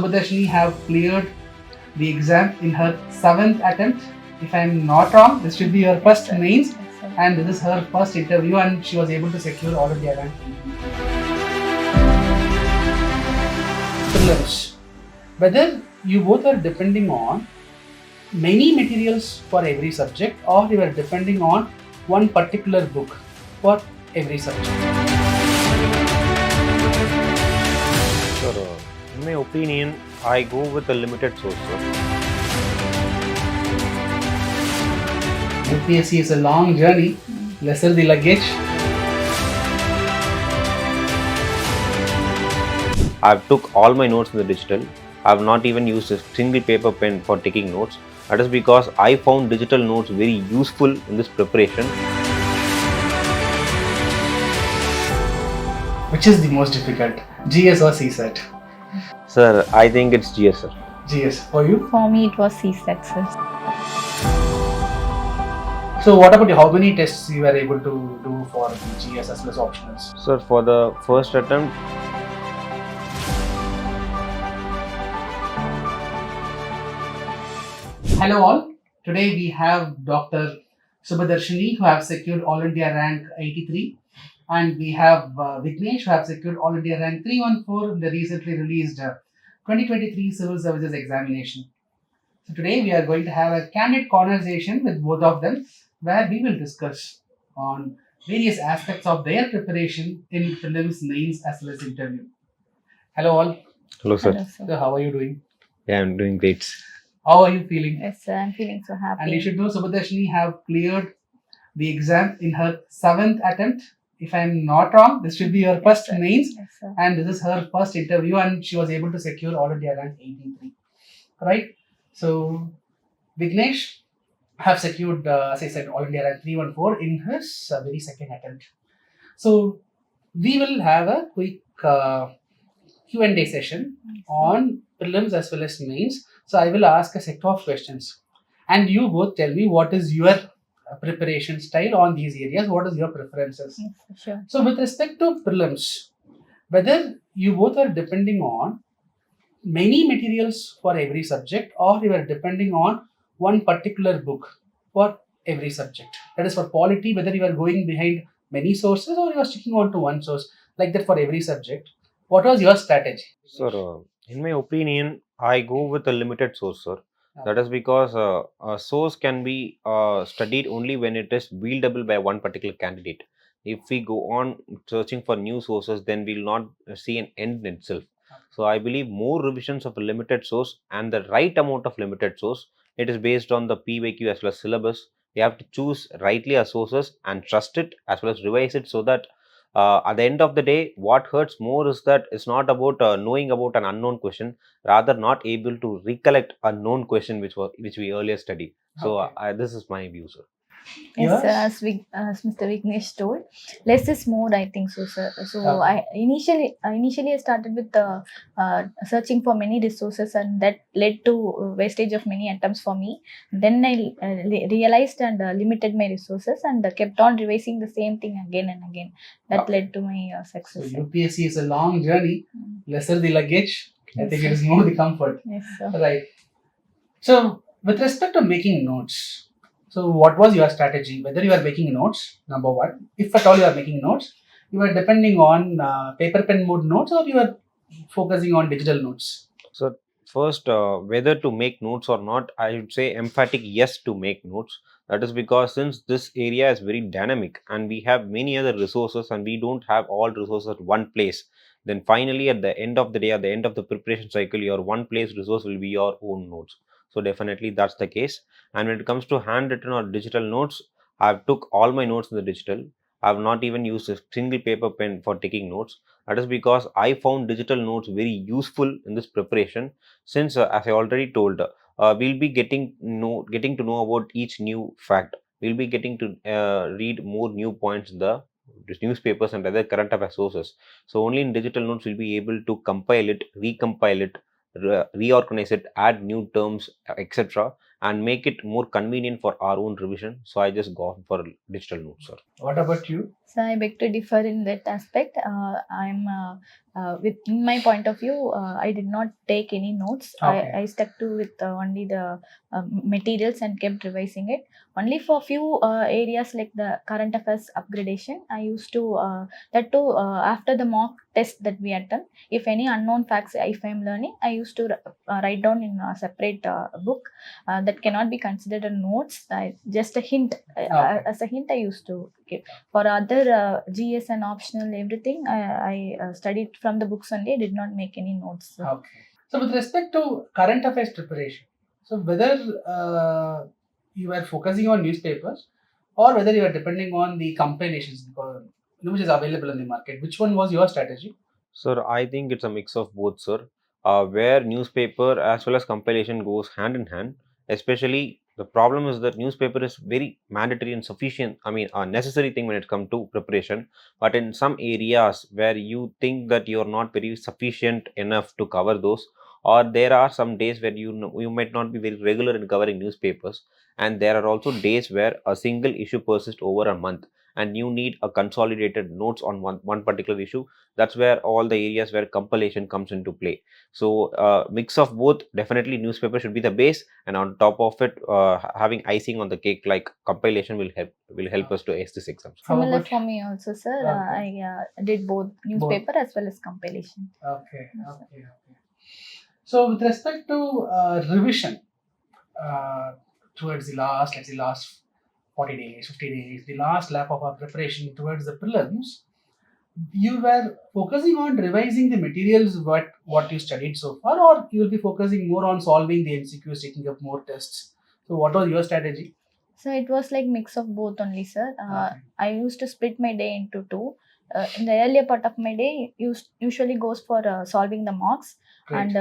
Subbhadarshini have cleared the exam in her 7th attempt. If I am not wrong, this should be her first mains, and this is her first interview, and she was able to secure all India rank. Prelims. Whether you both are depending on many materials for every subject, or you are depending on one particular book for every subject. Sir, in my opinion, I go with a limited source, sir. UPSC is a long journey, lesser the luggage. I've took all my notes in the digital. I've not even used a single paper pen for taking notes. That is because I found digital notes very useful in this preparation. Which is the most difficult, GS or CSAT? Sir, I think it's GS, sir. GS. For you? For me, it was CSAT, sir. So what about you? How many tests you were able to do for the GS as well as optionals? Sir, for the first attempt, Hello all. Today we have Dr. Subbhadarshini who have secured All India rank 83, and we have Vignesh who have secured All India rank 314 in the recently released 2023 Civil Services Examination. So today we are going to have a candid conversation with both of them, where we will discuss on various aspects of their preparation in prelims, mains as well as interview. Hello all. hello, sir. Hello, So sir. how are you doing? Yeah, I'm doing great. How are you feeling? Yes, sir. I'm feeling so happy. And you should know Subbhadarshini have cleared the exam in her 7th attempt. If I am not wrong, this should be her first sir. mains, Yes, sir. and this is her first interview, and she was able to secure All India rank 83. Right? So Vignesh have secured, as I said, All India rank 314 in his very second attempt. So we will have a quick Q&A session on prelims as well as mains. So I will ask a set of questions, and you both tell me what is your preparation style on these areas. What is your preferences? Yes, sir. Sure. So with respect to prelims, whether you both are depending on many materials for every subject, or you are depending on one particular book for every subject. That is for polity, whether you are going behind many sources or you are sticking on to one source, like that for every subject. What was your strategy? Sir, in my opinion, I go with a limited source, sir. That is because a source can be studied only when it is wieldable by one particular candidate. If we go on searching for new sources, then we'll not see an end in itself. So I believe more revisions of a limited source and the right amount of limited source. It is based on the PYQ as well as syllabus. We have to choose rightly our sources and trust it as well as revise it, so that at the end of the day, what hurts more is that it's not about knowing about an unknown question, rather not able to recollect a known question which we earlier studied. So Okay. this is my view, sir. Yes, sir. Yours? As Mr. Vignesh told, less is more, I think so, sir. So Okay. I initially I started with searching for many resources, and that led to wastage of many attempts for me. Then I realized and limited my resources, and kept on revising the same thing again and again. That Okay. led to my So success. sir. UPSC is a long journey, lesser the luggage. I Yes, think sir. it is more the comfort. Yes, sir. Right. So with respect to making notes, so what was your strategy? Whether you are making notes, number one, if at all you are making notes, you are depending on paper pen mode notes, or you are focusing on digital notes? So first, whether to make notes or not, I would say emphatic yes to make notes. That is because since this area is very dynamic and we have many other resources and we don't have all resources at one place, then finally at the end of the day, at the end of the preparation cycle, your one place resource will be your own notes. So definitely that's the case. And when it comes to handwritten or digital notes, I've took all my notes in the digital. I've not even used a single paper pen for taking notes. That is because I found digital notes very useful in this preparation, since as I already told, we'll be getting to know about each new fact. We'll be getting to read more new points in the newspapers and other current affairs sources. So only in digital notes we'll be able to compile it, recompile it, reorganize it, add new terms, etc., and make it more convenient for our own revision. So I just go for digital notes, sir. What about you? So I beg to differ in that aspect. I'm with in my point of view, I did not take any notes. Okay. I stuck to with only the materials and kept revising it. Only for few areas like the current affairs upgradation, I used to that too after the mock test that we had done. If any unknown facts, if I am learning, I used to write down in a separate book that cannot be considered a notes. Just a hint. Okay. As a hint, I used to give. For other GS and optional everything, I studied from the books only. I did not make any notes. Okay. So with respect to current affairs preparation, so whether you are focusing on newspapers or whether you are depending on the compilations, which is available in the market, which one was your strategy? Sir, I think it's a mix of both, sir. Where newspaper as well as compilation goes hand in hand. Especially the problem is that newspaper is very mandatory and sufficient. I mean, a necessary thing when it comes to preparation. But in some areas where you think that you're not very sufficient enough to cover those, or there are some days where you might not be very regular in covering newspapers, and there are also days where a single issue persists over a month, and you need a consolidated notes on one particular issue. That's where all the areas where compilation comes into play. So mix of both. Definitely newspaper should be the base, and on top of it having icing on the cake like compilation will help us to ace this exam. How Similar about- for me also, sir. Okay. I did both newspaper as well as compilation. Okay, okay, okay. So with respect to revision, towards the last, let's say last 40 days, 50 days, the last lap of our preparation towards the prelims, you were focusing on revising the materials what you studied so far, or you will be focusing more on solving the MCQs, taking up more tests. So what was your strategy? So it was like mix of both only, sir. Okay. I used to split my day into two. In the earlier part of my day, usually goes for solving the mocks, Great. and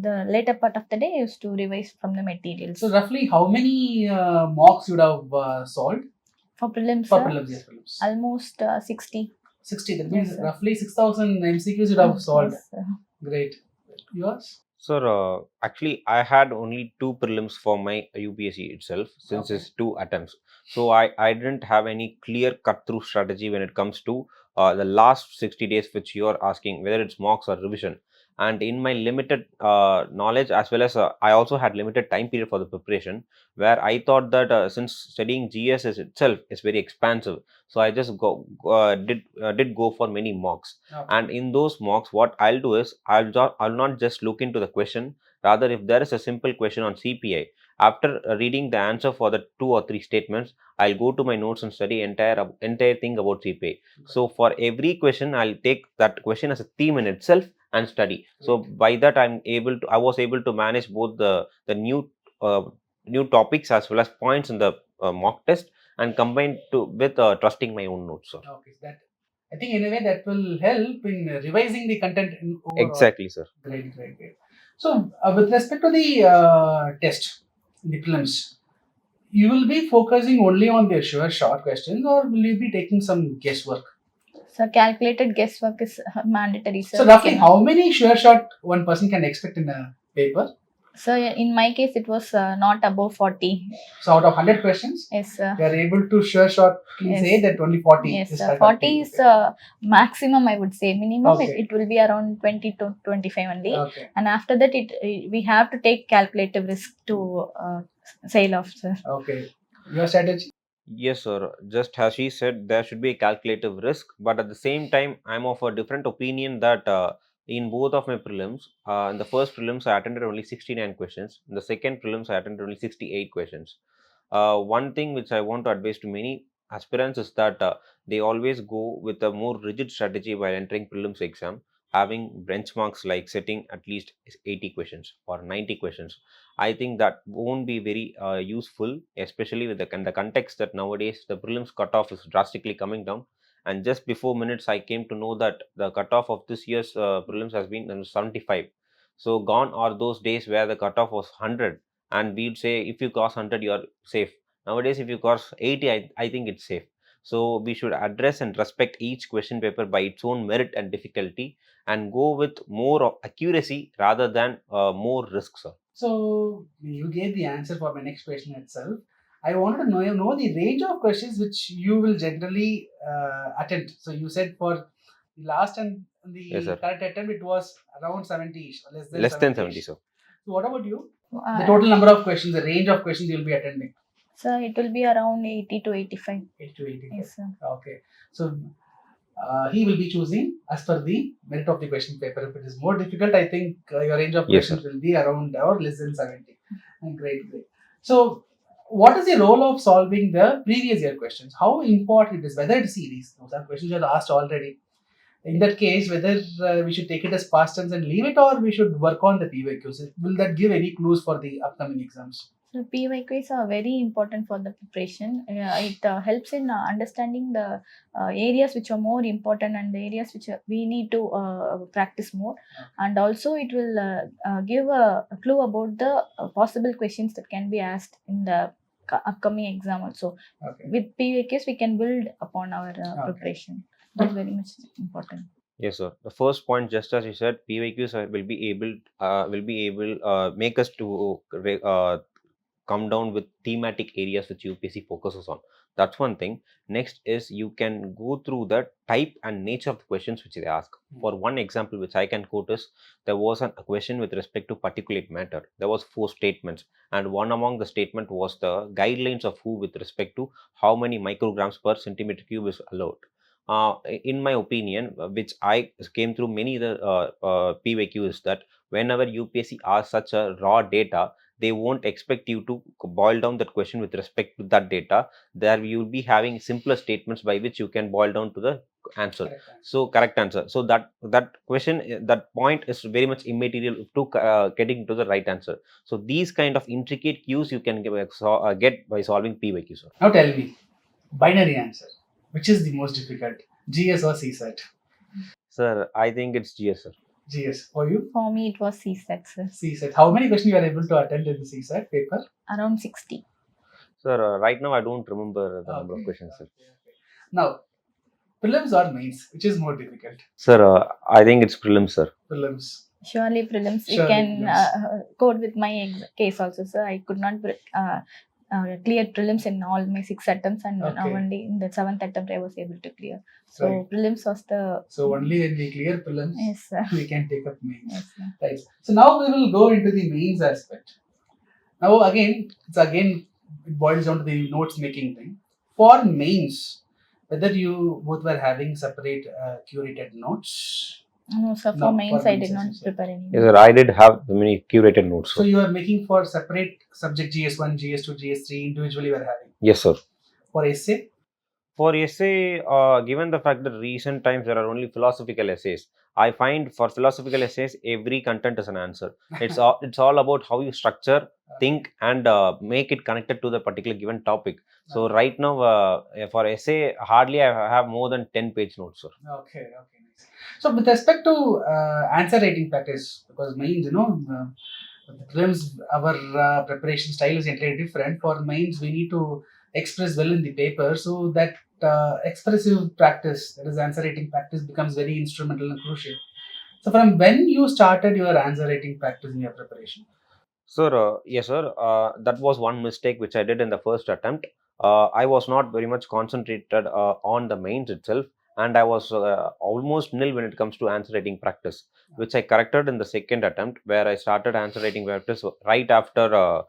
the later part of the day I used to revise from the materials. So roughly how many mocks you would have solved? For prelims, For sir, prelims, yes, prelims. almost 60. 60. That means Yes, sir. roughly 6,000 MCQs you would have solved. Yes, sir. Great. Yours? Sir, actually, I had only two prelims for my UPSC itself, since Okay. it's two attempts. So I didn't have any clear cut through strategy when it comes to the last 60 days, which you are asking, whether it's mocks or revision. And in my limited knowledge, as well as I also had limited time period for the preparation, where I thought that since studying GS itself is very expansive, so I just did go for many mocks. Okay. And in those mocks, what I'll do is I'll not just look into the question. Rather, if there is a simple question on CPI, after reading the answer for the 2 or 3 statements, I'll go to my notes and study entire thing about CPI. So for every question, I'll take that question as a theme in itself and study. So by that, I was able to manage both the new topics as well as points in the mock test, and combined with trusting my own notes, sir. Okay, that I think in a way that will help in revising the content in overall. Exactly, sir. Great, great, great. So with respect to the test, the prelims, you will be focusing only on the sure short questions, or will you be taking some guesswork? So calculated guesswork is mandatory, sir. So roughly how many sure shot one person can expect in a paper? So in my case, it was not above 40. So out of 100 questions, Yes, you are able to sure shotly Yes. say that only 40 yes, is sir. correct. 40 is maximum, I would say. Minimum, Okay. it will be around 20 to 25 only. Okay. And after that, we have to take calculative risk to sail off, sir. Okay. Your strategy? Yes, sir. Just as she said, there should be a calculative risk, but at the same time, I'm of a different opinion that in both of my prelims, in the first prelims, I attended only 69 questions. In the second prelims, I attended only 68 questions. One thing which I want to advise to many aspirants is that they always go with a more rigid strategy while entering prelims exam, having benchmarks like setting at least 80 questions or 90 questions. I think that won't be very useful, especially with the context that nowadays the prelims cutoff is drastically coming down. And just before minutes, I came to know that the cutoff of this year's prelims has been 75. So gone are those days where the cutoff was 100, and we'd say if you cross 100, you're safe. Nowadays, if you cross 80, I think it's safe. So we should address and respect each question paper by its own merit and difficulty, and go with more of accuracy rather than more risk, sir. So you gave the answer for my next question itself. I wanted to know the range of questions which you will generally attend. So you said for the last and the Yes, sir. current attempt it was around 70ish, or less than Less than 70. 70, sir. So what about you? The Uh, total number of questions, the range of questions you will be attending. so it will be around 80 to 85. 8 to 80. Yes, sir. Okay. So he will be choosing as per the merit of the question paper. If it is more difficult, I think your range of Yes, questions will be around or less than 70. Great, great. So, what is the role of solving the previous year questions? How important it is, whether it's series, those are questions you are asked already. In that case, whether we should take it as past tense and leave it, or we should work on the PYQs. Will that give any clues for the upcoming exams? So PYQs are very important for the preparation. It helps in understanding the areas which are more important and the areas which we need to practice more. And also it will give a clue about the possible questions that can be asked in the upcoming exam also. Okay. With PYQs, we can build upon our preparation. That's very much important. Yes, sir. The first point, just as you said, PYQs will be able make us to come down with thematic areas which UPSC focuses on. That's one thing. Next is you can go through the type and nature of the questions which they ask. For one example, which I can quote is, there was a question with respect to particulate matter. There was 4 statements, and one among the statement was the guidelines of WHO with respect to how many micrograms per centimeter cube is allowed. In my opinion, which I came through many other PYQs, that whenever UPSC asks such a raw data, they won't expect you to boil down that question with respect to that data. There you will be having simpler statements by which you can boil down to the answer. Correct answer. So that question, that point is very much immaterial to getting to the right answer. So these kind of intricate cues you can get by solving PYQ, sir. Now tell me, binary answer. Which is the most difficult, GS or CSAT? Sir, I think it's GS, sir. GS. For you? For me, it was CSAT, sir. CSAT. How many questions you are able to attend in the CSAT paper? Around 60. Sir, right now I don't remember the number of questions, sir. Now, prelims or mains, which is more difficult? Sir, I think it's prelims, sir. Prelims. Surely prelims. You Surely can prelims. code with my case also, sir. I could not clear prelims in all my 6 attempts, and now only in the 7th attempt I was able to clear. So Right. prelims was the. So only when we clear prelims, Yes, sir. we can take up mains. Yes, sir. Right. So now we will go into the mains aspect. Now again, it boils down to the notes making thing. For mains, whether you both were having separate curated notes. No, sir. For No, mains, for I mains did not as you prepare any. Yes, sir, I did have many curated notes, So sir. you are making for separate subject GS1, GS2, GS3 individually you are having. Yes, sir. For essay? For essay, given the fact that recent times there are only philosophical essays, I find for philosophical essays every content is an answer. It's all about how you structure, think, and make it connected to the particular given topic. So right now, for essay, hardly I have more than 10-page notes, sir. Okay, nice. So with respect to answer writing practice, because mains, the prelims, our preparation style is entirely different. For mains, we need to express well in the paper, so that expressive practice, that is answer writing practice, becomes very instrumental and crucial. So from when you started your answer writing practice in your preparation? Sir, yes, sir. That was one mistake which I did in the first attempt. I was not very much concentrated on the mains itself, and I was almost nil when it comes to answer writing practice, which I corrected in the second attempt, where I started answer writing practice right after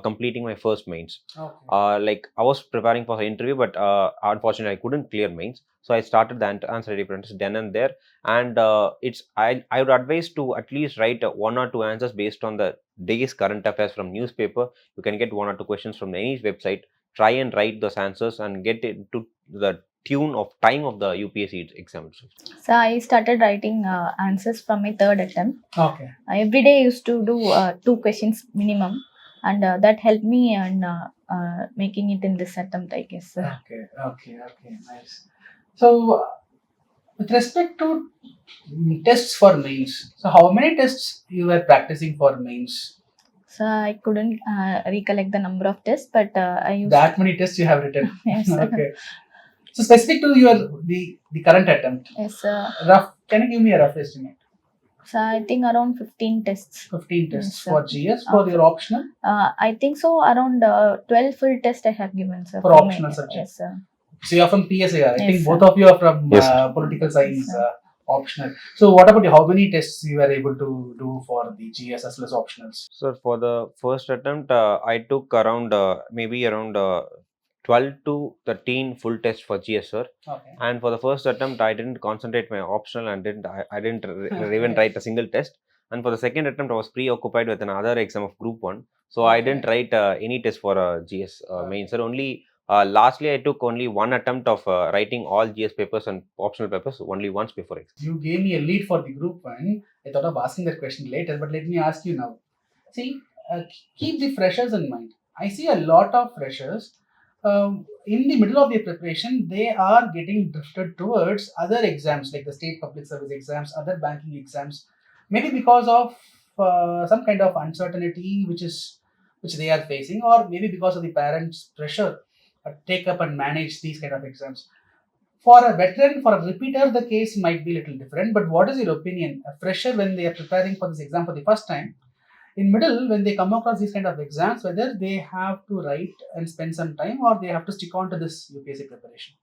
completing my first mains. Okay. Like I was preparing for the interview, but unfortunately I couldn't clear mains, so I started the answer writing practice then and there. And I would advise to at least write 1 or 2 answers based on the day's current affairs from newspaper. You can get 1 or 2 questions from any website. Try and write those answers and get into the tune of time of the UPSC examination. So I started writing answers from my 3rd attempt. Okay. Every day I used to do 2 questions minimum, and that helped me in making it in this attempt, I guess. Okay, nice. So with respect to tests for mains, so how many tests you were practicing for mains? So I couldn't recollect the number of tests, but I used That many tests you have written. Yes, sir. Okay. So specific to the current attempt, Yes, rough. Can you give me a rough estimate? so I think around 15 tests. 15 tests Yes, for GS for your optional I think so. Around 12 full tests I have given, sir. for for optional my- subject. Yes, sir. So you're from PSAR. I Yes, think sir. both of you are from Yes, sir. political science Yes, sir. optional. So what about you? How many tests you were able to do for the GS as well as optionals? Sir, for the first attempt, I took around maybe around 12 to 13 full tests for GS, sir. Okay. And for the first attempt, I didn't concentrate my optional and I didn't even write a single test. And for the second attempt, I was preoccupied with another exam of Group 1. So I didn't write any test for GS main, sir. Only lastly, I took only one attempt of writing all GS papers and optional papers only once before exam. You gave me a lead for the group one. I thought of asking that question later, but let me ask you now. See, keep the freshers in mind. I see a lot of freshers in the middle of their preparation, they are getting drifted towards other exams like the state public service exams, other banking exams, maybe because of some kind of uncertainty which they are facing, or maybe because of the parents' pressure take up and manage these kind of exams. For a veteran, for a repeater, the case might be a little different. But what is your opinion? A fresher, when they are preparing for this exam for the first time, in middle, when they come across these kind of exams, whether they have to write and spend some time or they have to stick on to this UPSC preparation?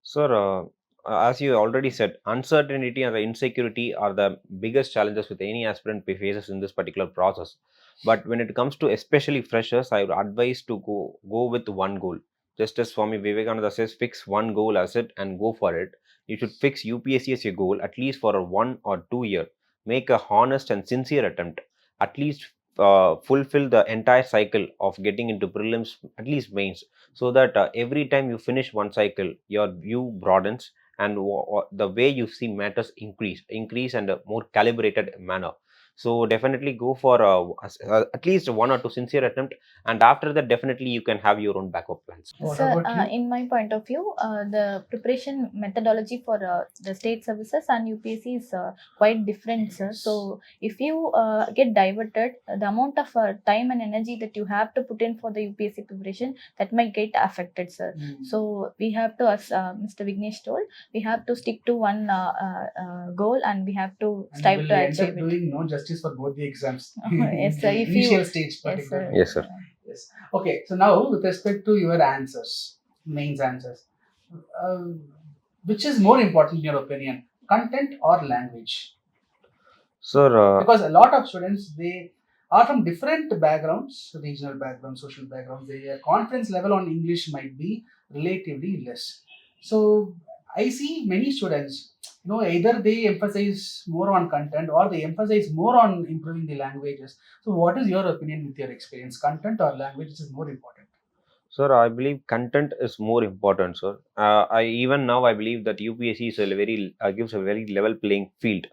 Sir, as you already said, uncertainty and the insecurity are the biggest challenges with any aspirant faces in this particular process. But when it comes to especially freshers, I would advise to go with one goal. Just as Swami Vivekananda says, fix one goal as it and go for it. You should fix UPSC as your goal at least for a 1 or 2 year. Make a honest and sincere attempt. At least fulfill the entire cycle of getting into prelims, at least mains, so that every time you finish one cycle your view broadens and the way you see matters increase and a more calibrated manner. So definitely go for at least 1 or 2 sincere attempt, and after that definitely you can have your own backup plans. What Sir, about you? in my point of view, the preparation methodology for the state services and UPSC is quite different, sir. Yes. So, if you get diverted, the amount of time and energy that you have to put in for the UPSC preparation, that might get affected, sir. So, we have to, as Mr. Vignesh told, we have to stick to one goal and we have to And strive will to end up achieve it. doing no justice for both the exams. Yes, sir. If you, Initial stage, yes, sir. particularly. Yes, sir. Yes. Okay. So now, with respect to your answers, mains answers, uh, which is more important in your opinion, content or language? Sir, Because a lot of students, they are from different backgrounds, regional backgrounds, social backgrounds. Their confidence level on English might be relatively less. So I see many students, either they emphasize more on content or they emphasize more on improving the languages. So what is your opinion with your experience, content or language, which is more important? Sir, I believe content is more important, sir. I even now I believe that UPSC is a very gives a very level playing field,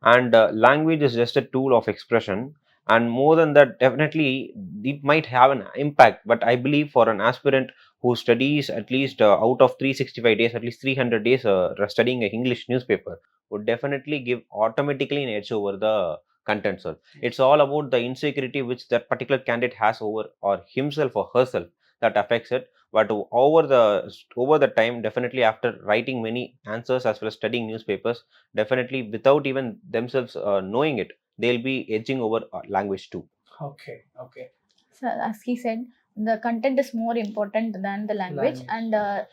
and language is just a tool of expression. And more than that, definitely it might have an impact. But I believe for an aspirant who studies at least out of 365 days, at least 300 days studying an English newspaper, would definitely give automatically an edge over the content, sir. It's all about the insecurity which that particular candidate has over or himself or herself that affects it. But over the time, definitely after writing many answers as well as studying newspapers, definitely without even themselves knowing it, they'll be edging over language too. Okay, okay. So as he said, the content is more important than the language, Language. and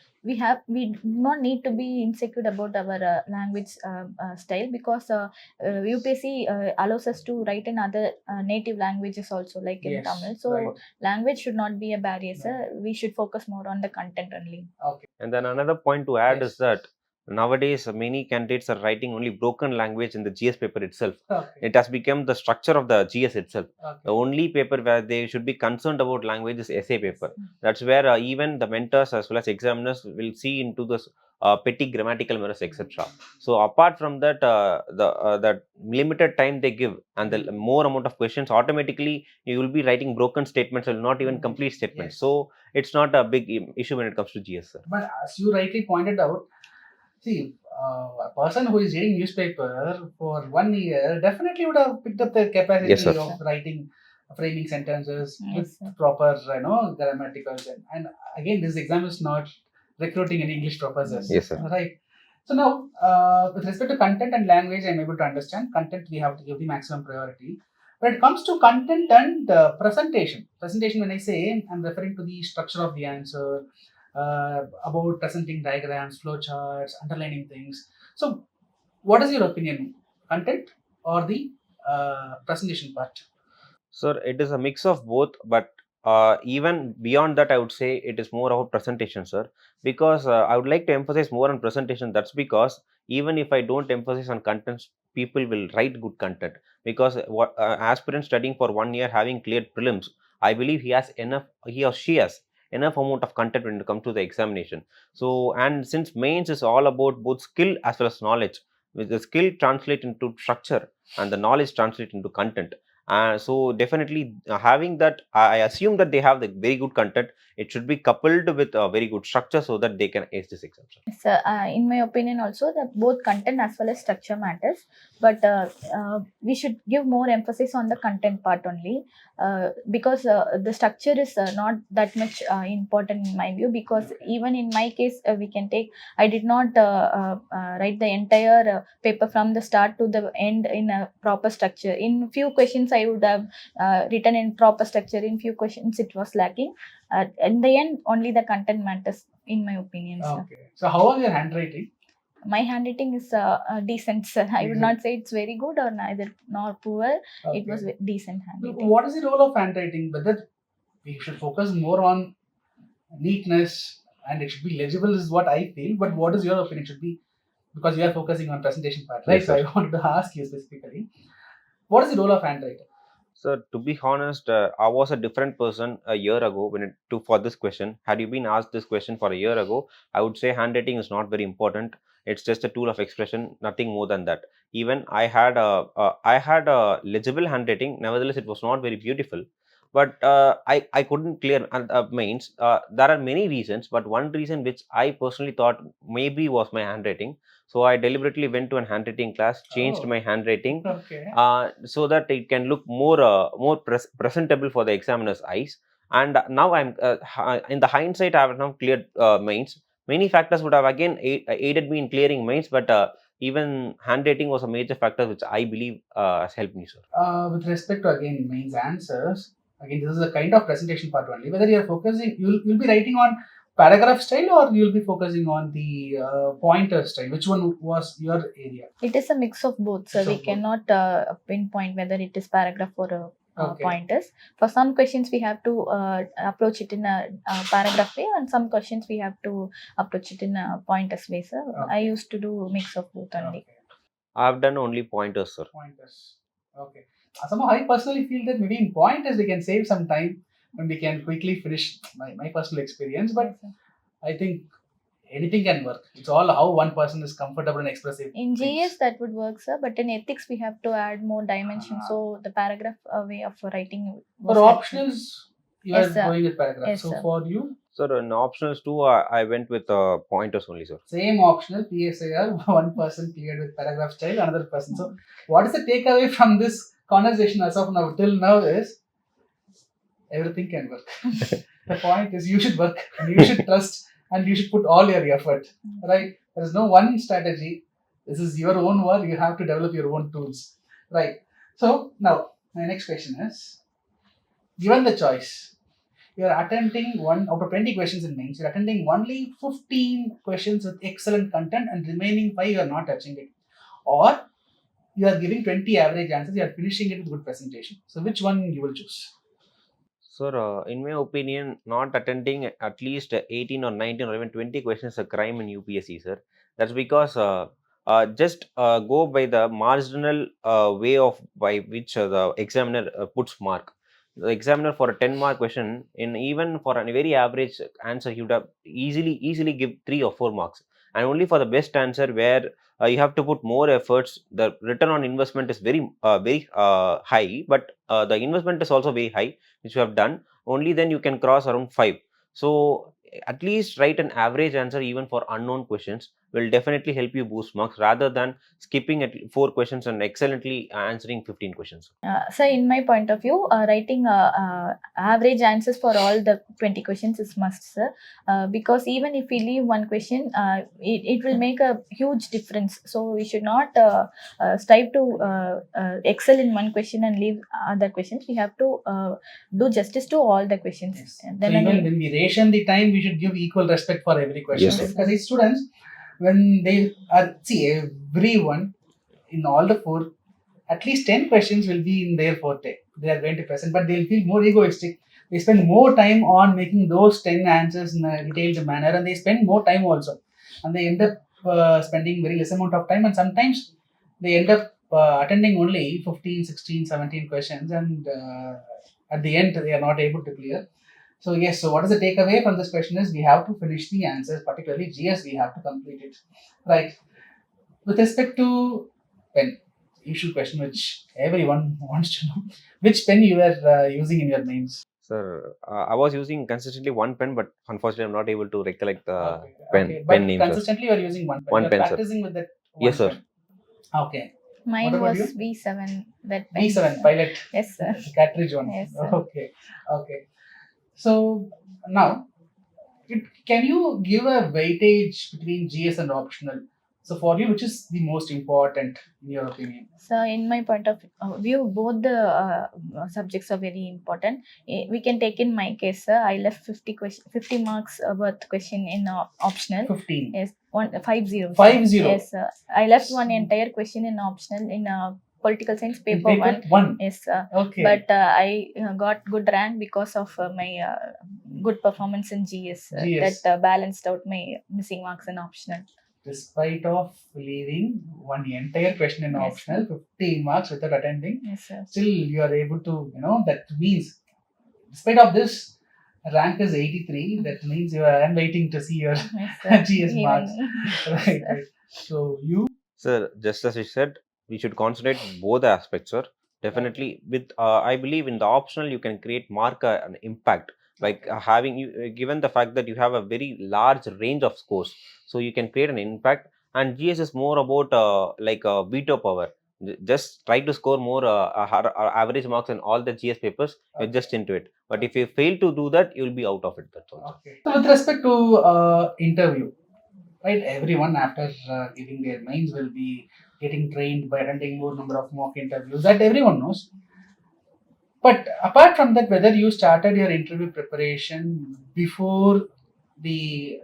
we do not need to be insecure about our language style, because UPSC allows us to write in other native languages also, like in Yes, Tamil. So right. language should not be a barrier, sir. We should focus more on the content only. Okay. And then another point to add Yes, is that nowadays many candidates are writing only broken language in the GS paper itself. Okay. It has become the structure of the GS itself. Okay. The only paper where they should be concerned about language is essay paper. That's where even the mentors as well as examiners will see into this petty grammatical errors, etc. So apart from that, that limited time they give and the more amount of questions, automatically you will be writing broken statements and not even complete statements. Yes. So it's not a big issue when it comes to GS, sir. But as you rightly pointed out, see, a person who is reading newspaper for 1 year definitely would have picked up the capacity Yes, sir. of writing, framing sentences Yes, with sir. proper, grammaticals. And again, this exam is not recruiting any English professors. Yes, sir. Right. So now, with respect to content and language, I'm able to understand content. We have to give the maximum priority. When it comes to content and presentation, when I say, I'm referring to the structure of the answer, about presenting diagrams, flowcharts, underlining things. So, what is your opinion? Content or the presentation part? Sir, it is a mix of both, but even beyond that, I would say it is more about presentation, sir. Because I would like to emphasize more on presentation. That's because even if I don't emphasize on contents, people will write good content. Because what aspirant studying for 1 year having cleared prelims, I believe he has enough, he or she has enough amount of content when it comes to the examination. So, and since mains is all about both skill as well as knowledge, with the skill translate into structure and the knowledge translate into content. So definitely having that, I assume that they have the very good content. It should be coupled with a very good structure so that they can ace this exam, sir. Yes, in my opinion, also that both content as well as structure matters, but we should give more emphasis on the content part only, because the structure is not that much important in my view. Because even in my case, we can take. I did not write the entire paper from the start to the end in a proper structure. In few questions, I would have written in proper structure. In few questions, it was lacking. In the end, only the content matters, in my opinion, sir. Okay. So, how was your handwriting? My handwriting is decent, sir. I would not say it's very good or neither nor poor. It was decent So handwriting. what is the role of handwriting? Whether we should focus more on neatness and it should be legible is what I feel. But what is your opinion? Should be, because you are focusing on presentation part, right? Yes, So sir. I wanted to ask you specifically, what is the role of handwriting? So to be honest, I was a different person a year ago when it to for this question. Had you been asked this question for a year ago, I would say handwriting is not very important. It's just a tool of expression, nothing more than that. Even I had a legible handwriting. Nevertheless, it was not very beautiful. But I couldn't clear mains. There are many reasons, but one reason which I personally thought maybe was my handwriting. So I deliberately went to an handwriting class, changed Oh. my handwriting, Okay. so that it can look more presentable for the examiner's eyes. And now I'm in the hindsight, I have now cleared mains. Many factors would have again aided me in clearing mains, but even handwriting was a major factor which I believe has helped me, sir. With respect to again mains answers, again this is a kind of presentation part only. Whether you are focusing, you'll be writing on paragraph style or you'll be focusing on the pointer style. Which one was your area? It is a mix of both, so Mix we of both. cannot pinpoint whether it is paragraph or Okay. pointers. For some questions, we have to approach it in a paragraph way, and some questions we have to approach it in a pointers way. So I Okay. used to do mix of both only. Okay. I've done only pointers, sir. Pointers. Okay. Somehow I personally feel that maybe in pointers we can save some time and we can quickly finish my personal experience. But Yes, sir. I think anything can work. It's all how one person is comfortable and expressive. In things. GS that would work, sir, but in ethics we have to add more dimension. Ah. So the paragraph way of writing For was helpful. optionals, you Yes, are sir. going with paragraph. Yes, So sir. for you, Sir, in optionals too, I went with pointers only, sir. same optional PSIR, one person cleared with paragraph style, another person. So what is the takeaway from this conversation as of now till now is everything can work. The point is you should work and you should trust and you should put all your effort. Right? There is no one strategy. This is your own work. You have to develop your own tools. Right. So now my next question is, given the choice, you are attending one out of 20 questions in mains, you're attending only 15 questions with excellent content and remaining 5 you are not touching it. Or you are giving 20 average answers, you are finishing it with good presentation. So which one you will choose? Sir, in my opinion, not attending at least 18 or 19 or even 20 questions is a crime in UPSC, sir. That's because just go by the marginal way of by which the examiner puts mark. The examiner for a 10-mark question, in even for a very average answer, he would have easily give 3 or 4 marks. And only for the best answer where you have to put more efforts, the return on investment is very high, but the investment is also very high which you have done, only then you can cross around 5. So at least write an average answer even for unknown questions, will definitely help you boost marks rather than skipping at 4 questions and excellently answering 15 questions. So in my point of view, writing average answers for all the 20 questions is must, sir. Because even if we leave one question, it will make a huge difference. So we should not strive to excel in one question and leave other questions. We have to do justice to all the questions. Yes. And So then even when we ration the time, we should give equal respect for every question. Yes, sir. Because these students, when they are, see, everyone in all the 4, at least 10 questions will be in their forte. They are going to present, but they'll feel more egoistic. They spend more time on making those 10 answers in a detailed manner, and they spend more time also. And they end up spending very less amount of time, and sometimes they end up attending only 15, 16, 17 questions, and at the end, they are not able to clear. So yes, so what is the takeaway from this question is we have to finish the answers, particularly GS, we have to complete it. Right. With respect to pen, usual question which everyone wants to know, which pen you were using in your mains? Sir, I was using consistently one pen, but unfortunately, I'm not able to recollect the Okay. pen But name, sir. consistently you are using one pen. One You are pen, sir. practicing with that one Yes, sir. pen. Okay. mine What about was you? V7. That pen. V7 pilot. Yes, sir. The cartridge one. Yes, sir. Okay. So now, can you give a weightage between GS and optional? So for you, which is the most important in your opinion? So in my point of view, both the subjects are very important. We can take in my case, sir. I left 50 marks worth question in optional. 15. Yes, 50. 50. Yes, sir. I left one entire question in optional in political science In paper, one. Yes, sir. Okay. But I got good rank because of my good performance in GS. GS. That balanced out my missing marks in optional. Despite of leaving one entire question in Yes, optional, 15 marks without attending, Yes, sir. still you are able to, that means, despite of this, rank is 83. That means you are, I'm waiting to see your Yes, sir. GS marks. Right. Yes, sir. So you, Sir, just as you said, we should concentrate both aspects, sir. Definitely, with I believe in the optional, you can create an impact. Like having you, given the fact that you have a very large range of scores, so you can create an impact. And GS is more about like veto power. Just try to score more average marks in all the GS papers. You're just into it. But if you fail to do that, you'll be out of it. That's all. okay. So with respect to interview, right? Everyone after giving their mains will be getting trained by attending more number of mock interviews. That everyone knows. But apart from that, whether you started your interview preparation before the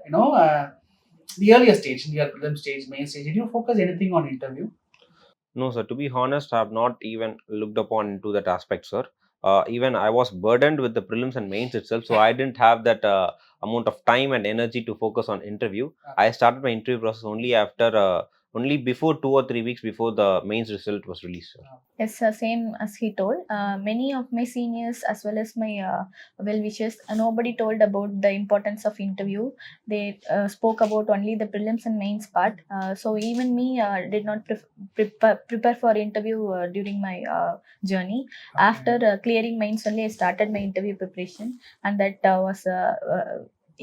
the earlier stage, in your prelim stage, main stage, did you focus anything on interview? No, sir. To be honest, I have not even looked upon into that aspect, sir. Even I was burdened with the prelims and mains itself, so I didn't have that amount of time and energy to focus on interview. I started my interview process only after, only before 2 or 3 weeks before the mains result was released, sir. Yes, sir, same as he told. Many of my seniors as well as my well-wishers, nobody told about the importance of interview. They spoke about only the prelims and mains part. So even me did not prepare for interview during my journey. After clearing mains only, I started my interview preparation, and that was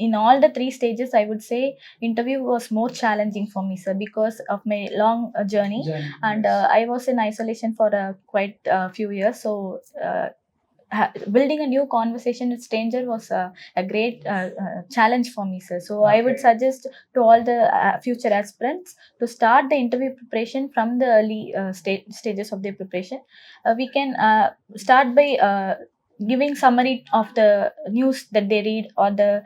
in all the 3 stages. I would say interview was more challenging for me, sir, because of my long journey. And I was in isolation for quite a few years, so building a new conversation with stranger was a great challenge for me, sir. So I would Okay. suggest to all the future aspirants to start the interview preparation from the early stages of their preparation. We can start by giving summary of the news that they read or the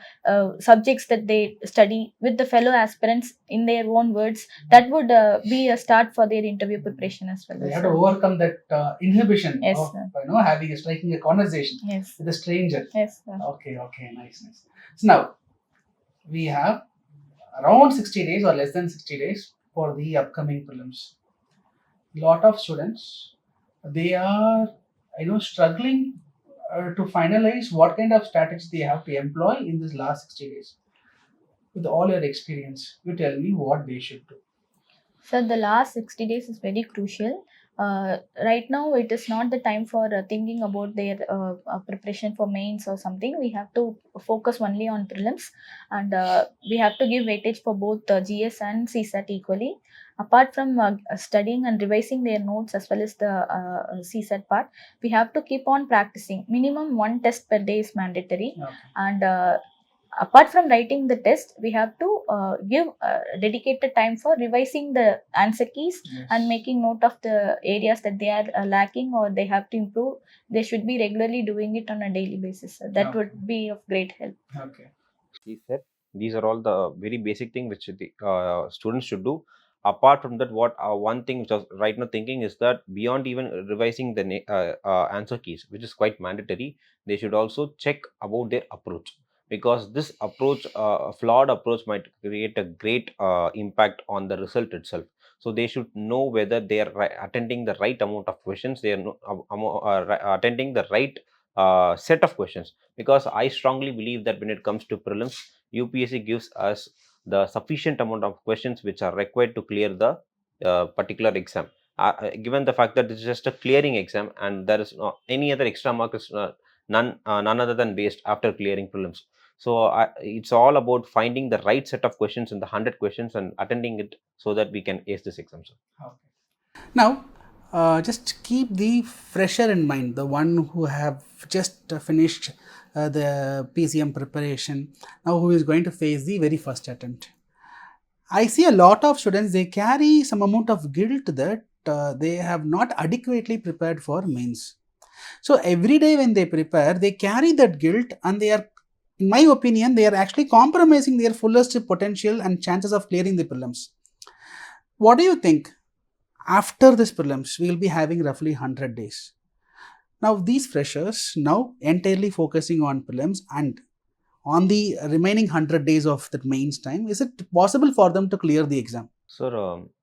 subjects that they study with the fellow aspirants in their own words. That would be a start for their interview preparation as well. You have to overcome that inhibition Yes, of sir. striking a conversation Yes. with a stranger. Yes, sir. Okay, nice. So now we have around 60 days or less than 60 days for the upcoming prelims. Lot of students, they are struggling to finalize what kind of strategy they have to employ in this last 60 days. With all your experience, you tell me what they should do. So the last 60 days is very crucial. Right now it is not the time for thinking about their preparation for mains or something. We have to focus only on prelims, and we have to give weightage for both GS and CSAT equally. Apart from studying and revising their notes as well as the CSAT part, we have to keep on practicing. Minimum one test per day is mandatory. Okay. And apart from writing the test, we have to give dedicated time for revising the answer keys Yes. and making note of the areas that they are lacking or they have to improve. They should be regularly doing it on a daily basis. That Okay. would be of great help. Okay. He said these are all the very basic thing which the students should do. Apart from that, what one thing which I was right now thinking is that beyond even revising the answer keys, which is quite mandatory, they should also check about their approach, because this approach, flawed approach, might create a great impact on the result itself. So they should know whether they are attending the right amount of questions, they are attending the right set of questions, because I strongly believe that when it comes to prelims, UPSC gives us the sufficient amount of questions which are required to clear the particular exam. Given the fact that this is just a clearing exam and there is no any other extra mark is none other than waste after clearing prelims. So it's all about finding the right set of questions in the 100 questions and attending it so that we can ace this exam, sir. Okay. Now, just keep the fresher in mind, the one who have just finished the PCM preparation, now who is going to face the very first attempt. I see a lot of students, they carry some amount of guilt that they have not adequately prepared for mains. So every day when they prepare, they carry that guilt, and they are, in my opinion, they are actually compromising their fullest potential and chances of clearing the prelims. What do you think? After this prelims, we will be having roughly 100 days. Now these freshers now entirely focusing on prelims and on the remaining 100 days of that mains time, is it possible for them to clear the exam? Sir,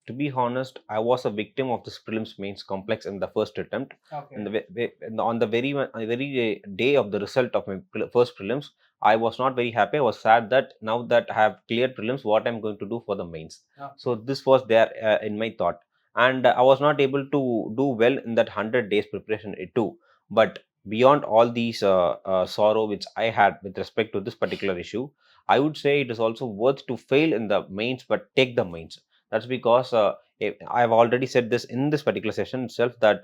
to be honest, I was a victim of this prelims mains complex in the first attempt. Okay. On the very day of the result of my first prelims, I was not very happy. I was sad that now that I have cleared prelims, what I'm going to do for the mains. Okay. So this was there in my thought, and I was not able to do well in that 100 days preparation too. But beyond all these sorrow which I had with respect to this particular issue, I would say it is also worth to fail in the mains, but take the mains. That's because I've already said this in this particular session itself, that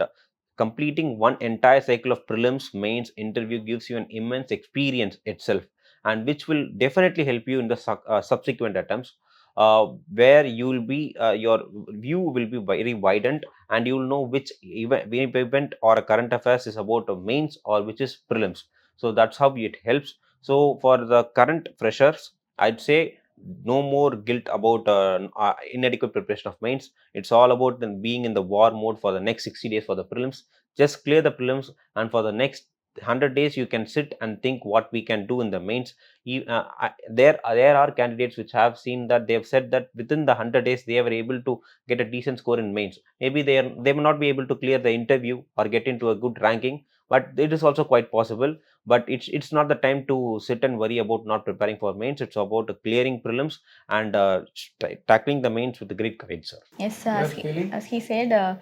completing one entire cycle of prelims, mains, interview gives you an immense experience itself, and which will definitely help you in the subsequent attempts, where you will be your view will be very widened, and you will know which event or a current affairs is about a mains or which is prelims. So that's how it helps. So for the current freshers, I'd say no more guilt about inadequate preparation of mains. It's all about then being in the war mode for the next 60 days for the prelims. Just clear the prelims, and for the next 100 days you can sit and think what we can do in the mains. There are candidates which have seen that they have said that within the 100 days they were able to get a decent score in mains. Maybe they may not be able to clear the interview or get into a good ranking, but it is also quite possible. But it's not the time to sit and worry about not preparing for mains. It's about clearing prelims and tackling the mains with great courage, sir. Yes, Your feeling? as he said,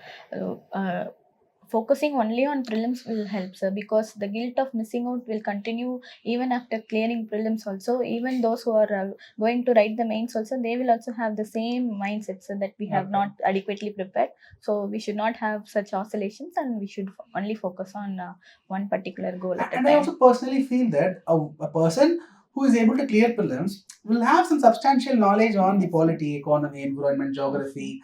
focusing only on prelims will help, sir, because the guilt of missing out will continue even after clearing prelims also. Even those who are going to write the mains also, they will also have the same mindset, so that we have Okay. not adequately prepared. So we should not have such oscillations, and we should only focus on one particular goal at a And I time. also personally feel that a person who is able to clear prelims will have some substantial knowledge on the polity, economy, environment, geography,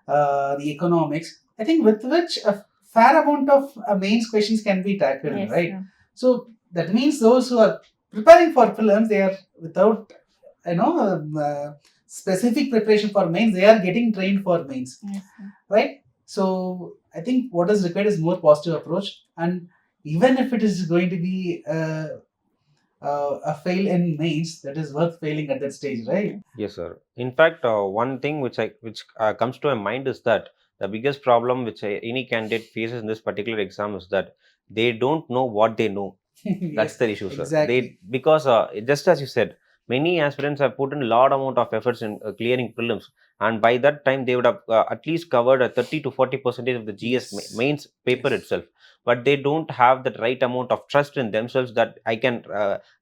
the economics. I think with which a fair amount of mains questions can be tackled, Yes, right? yeah. So that means those who are preparing for prelims, they are without specific preparation for mains, they are getting trained for mains, Yes, sir. right? So I think what is required is more positive approach, and even if it is going to be a fail in mains, that is worth failing at that stage, right? Yes, sir. In fact, one thing which comes to my mind is that the biggest problem which any candidate faces in this particular exam is that they don't know what they know. That's Yes, the issue, sir. exactly. Because just as you said, Many aspirants have put in a lot amount of efforts in clearing prelims, and by that time they would have at least covered a 30 to 40% of the GS Yes. mains paper Yes. itself. But they don't have the right amount of trust in themselves that I can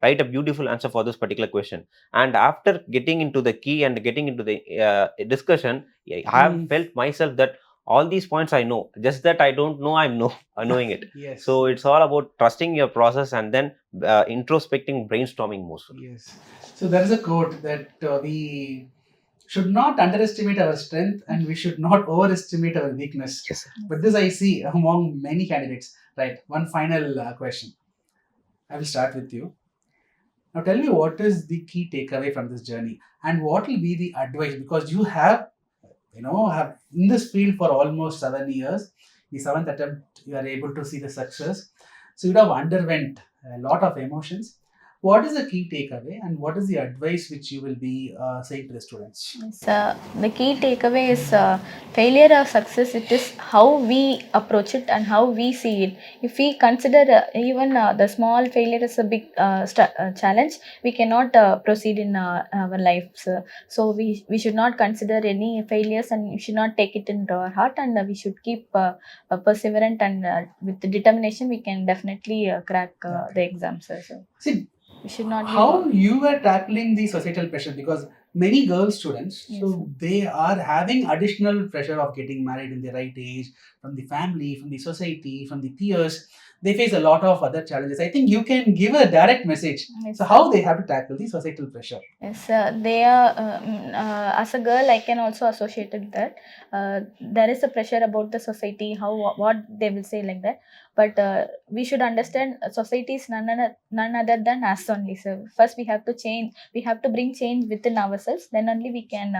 write a beautiful answer for this particular question. And after getting into the key and getting into the discussion, I have felt myself that all these points I know, just that I don't know I'm knowing it. Yes. So it's all about trusting your process and then introspecting, brainstorming most. Yes. So there is a quote that we should not underestimate our strength and we should not overestimate our weakness. Yes, sir. But this I see among many candidates. Right. One final question. I will start with you. Now tell me, what is the key takeaway from this journey and what will be the advice, because you have have in this field for almost 7 years. The seventh attempt you are able to see the success, so you have underwent a lot of emotions. What is the key takeaway and what is the advice which you will be saying to the students? Yes, the key takeaway is failure or success. It is how we approach it and how we see it. If we consider even the small failure as a big challenge, we cannot proceed in our lives. So we should not consider any failures and we should not take it into our heart, and we should keep perseverant, and with the determination we can definitely crack the exams. So See, we should not how you were tackling the societal pressure, because many girl students, Yes. so they are having additional pressure of getting married in the right age, from the family, from the society, from the peers. They face a lot of other challenges. I think you can give a direct message. Yes, So how they have to tackle the societal pressure? Yes, they are. As a girl, I can also associate it that there is a pressure about the society, how what they will say like that. But we should understand society is none other than us only. So first we have to change. We have to bring change within ourselves. Then only we can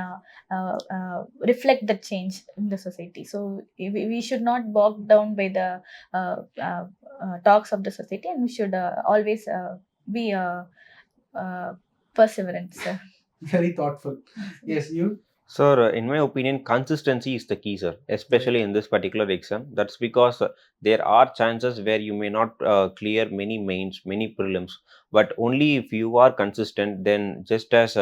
reflect the change in the society. So we should not bog down by the talks of the society, and we should always be perseverance. Very thoughtful. Yes, you. Sir, in my opinion, consistency is the key, sir, especially in this particular exam. That's because there are chances where you may not clear many mains, many prelims, but only if you are consistent, then just as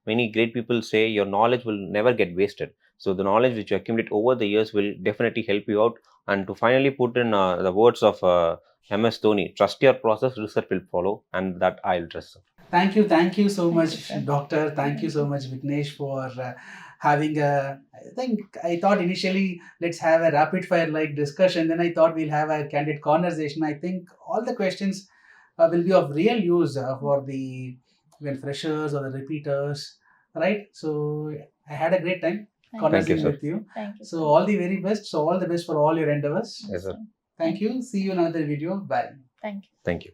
many great people say, your knowledge will never get wasted. So the knowledge which you accumulate over the years will definitely help you out. And to finally put in the words of MS Dhoni, trust your process, result will follow, and that I'll trust, sir. Thank you so much, sir. Doctor. Thank you so much, Vignesh, for having a. I think I thought initially let's have a rapid fire like discussion. Then I thought we'll have a candid conversation. I think all the questions will be of real use for the even freshers or the repeaters, right? So I had a great time Thank conversing you, sir. with you. Thank you. So all the very best. So all the best for all your endeavors. Yes, sir. Thank you. See you in another video. Bye. Thank you. Thank you.